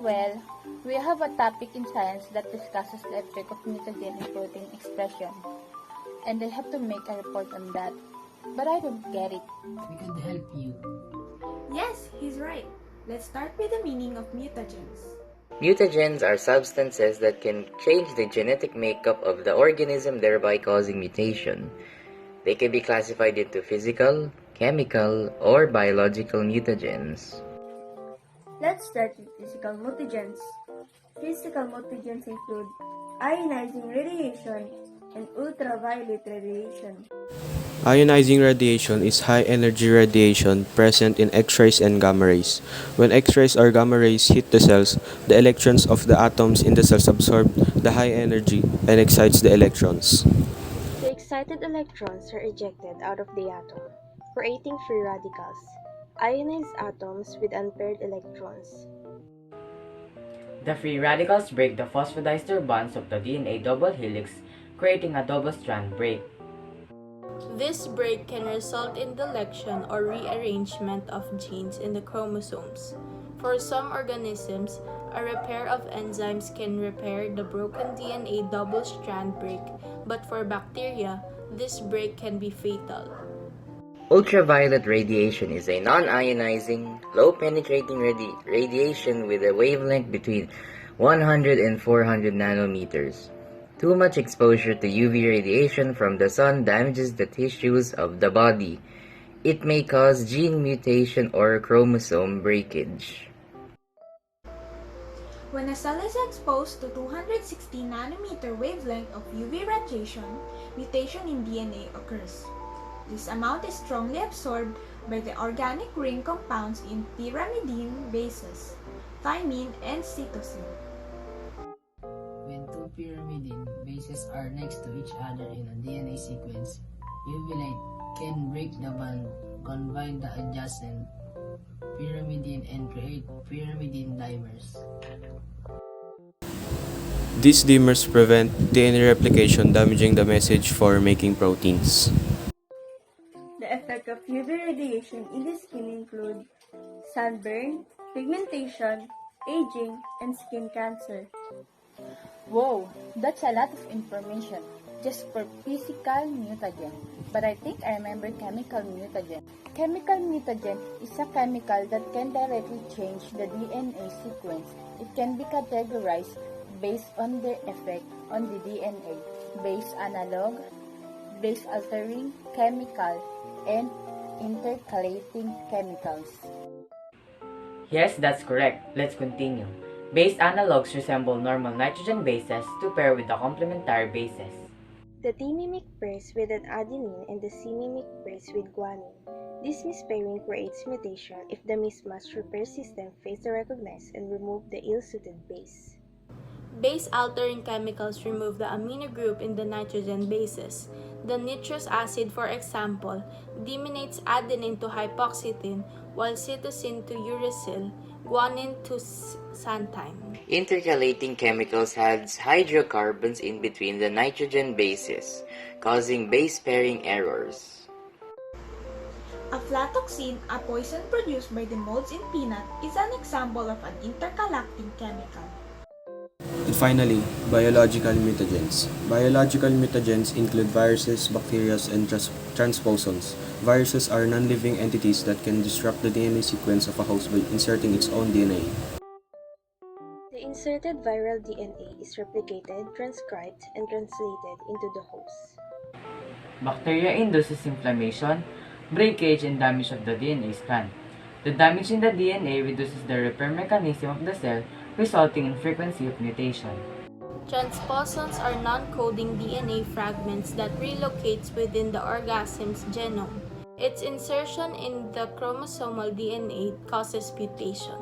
Well, we have a topic in science that discusses the effect of mutagen in protein expression, and I have to make a report on that. But I don't get it. We could help you. Yes, he's right. Let's start with the meaning of mutagens. Mutagens are substances that can change the genetic makeup of the organism, thereby causing mutation. They can be classified into physical, chemical, or biological mutagens. Let's start with physical mutagens. Physical mutagens include ionizing radiation and ultraviolet radiation. Ionizing radiation is high-energy radiation present in X-rays and gamma rays. When X-rays or gamma rays hit the cells, the electrons of the atoms in the cells absorb the high energy and excites the electrons. The excited electrons are ejected out of the atom, creating free radicals, ionized atoms with unpaired electrons. The free radicals break the phosphodiester bonds of the DNA double helix, creating a double-strand break. This break can result in deletion or rearrangement of genes in the chromosomes. For some organisms, a repair of enzymes can repair the broken DNA double-strand break, but for bacteria, this break can be fatal. Ultraviolet radiation is a non-ionizing, low-penetrating radiation with a wavelength between 100 and 400 nanometers. Too much exposure to UV radiation from the sun damages the tissues of the body. It may cause gene mutation or chromosome breakage. When a cell is exposed to 260 nanometer wavelength of UV radiation, mutation in DNA occurs. This amount is strongly absorbed by the organic ring compounds in pyrimidine bases, thymine and cytosine. When two pyrimidine bases are next to each other in a DNA sequence, UV light can break the bond, combine the adjacent pyrimidine and create pyrimidine dimers. These dimers prevent DNA replication, damaging the message for making proteins. The effect of UV radiation in the skin include sunburn, pigmentation, aging, and skin cancer. Whoa, that's a lot of information just for physical mutagen. But I think I remember chemical mutagen. Chemical mutagen is a chemical that can directly change the DNA sequence. It can be categorized based on their effect on the DNA, base analog, base altering chemical, and intercalating chemicals. Yes, that's correct. Let's continue. Base analogs resemble normal nitrogen bases to pair with the complementary bases. The D-mimic pairs with an adenine and the C-mimic pairs with guanine. This mispairing creates mutation if the mismatched repair system fails to recognize and remove the ill-suited base. Base-altering chemicals remove the amino group in the nitrogen bases. The nitrous acid, for example, deaminates adenine to hypoxytin, while cytosine to uracil, guanine to xanthine. Intercalating chemicals adds hydrocarbons in between the nitrogen bases, causing base pairing errors. Aflatoxin, a poison produced by the molds in peanut, is an example of an intergalactic chemical. And finally, biological mutagens. Biological mutagens include viruses, bacteria, and transposons. Viruses are non-living entities that can disrupt the DNA sequence of a host by inserting its own DNA. The inserted viral DNA is replicated, transcribed, and translated into the host. Bacteria induces inflammation, breakage, and damage of the DNA strand. The damage in the DNA reduces the repair mechanism of the cell, resulting in frequency of mutation. Transposons are non-coding DNA fragments that relocates within the organism's genome. Its insertion in the chromosomal DNA causes mutation.